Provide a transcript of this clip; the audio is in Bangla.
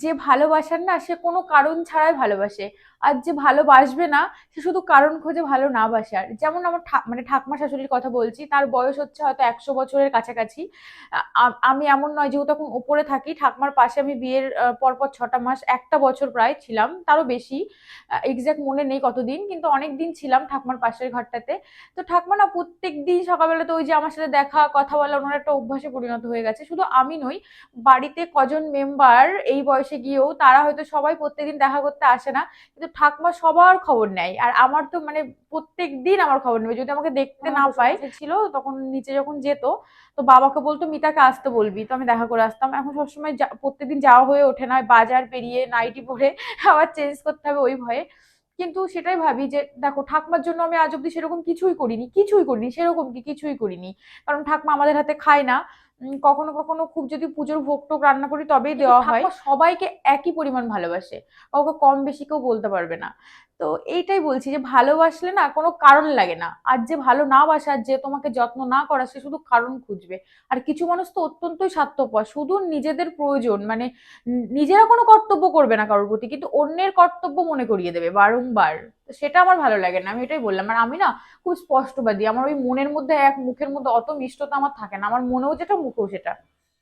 যে ভালোবাসার না সে কোনো কারণ ছাড়াই ভালোবাসে, আর যে ভালোবাসবে না সে শুধু কারণ খোঁজে ভালো না বাসার। যেমন আমার মানে ঠাকমা শাশুড়ির কথা বলছি, তার বয়স হচ্ছে হয়তো 100 বছরের কাছাকাছি। আমি এমন নয়, যেহেতু এখন উপরে থাকি ঠাকমার পাশে, আমি বিয়ের পরপর 6টা মাস 1টা বছর প্রায় ছিলাম, তারও বেশি, এক্সাক্ট মনে নেই কতদিন, কিন্তু অনেক দিন ছিলাম ঠাকমার পাশের ঘরটাতে। তো ঠাকমা না প্রত্যেক দিন সকালবেলা তো ওই যে আমার সাথে দেখা কথা বলা ওনার একটা অভ্যাসে পরিণত হয়ে গেছে। শুধু আমি নই, বাড়িতে কজন মেম্বার এই বয়সে গিয়েও তারা হয়তো সবাই প্রত্যেকদিন দেখা করতে আসে না, কিন্তু ঠাকমা সবার খবর নেয়। আর আমার তো মানে প্রত্যেক দিন আমার খবর নেবে, যদি আমাকে দেখতে না পায় ছিল তখন নিচে যখন যেত, তো বাবাকে বলতো মিতাকে আসতে বলবি, তো আমি দেখা করে আসতাম। এখন সবসময় প্রত্যেকদিন যাওয়া হয়ে ওঠে না, বাজার পেরিয়ে নাইটি পরে আবার চেঞ্জ করতে হবে ওই ভয়ে। কিন্তু সেটাই ভাবি যে দেখো ঠাকমার জন্য আমি আজ অব্দি সেরকম কিছুই করিনি, সেরকম কি কিছুই করিনি, কারণ ঠাকমা আমাদের হাতে খায় না। কখনো কখনো খুব যদি পুজোর ভোগ টোক রান্না করি তবেই দেওয়া হয়। ঠাকুমা সবাইকে একই পরিমাণ ভালোবাসে, কাউকে কম বেশি কেউ বলতে পারবে না। তো এইটাই বলছি যে ভালোবাসলে না কোনো কারণ লাগে না, আর যে ভালো না বাসার, যে তোমাকে যত্ন না করা, সে শুধু কারণ খুঁজবে। আর কিছু মানুষ তো অত্যন্তই স্বার্থপর, শুধু নিজেদের প্রয়োজন মানে নিজেরা কোনো কর্তব্য করবে না কারোর প্রতি, কিন্তু অন্যের কর্তব্য মনে করিয়ে দেবে বারংবার। তো সেটা আমার ভালো লাগে না, আমি এটাই বললাম। আর আমি না খুব স্পষ্টবাদী, আমার ওই মনের মধ্যে এক মুখের মধ্যে অত মিষ্টতা আমার থাকে না, আমার মনেও যেটা মুখেও সেটা।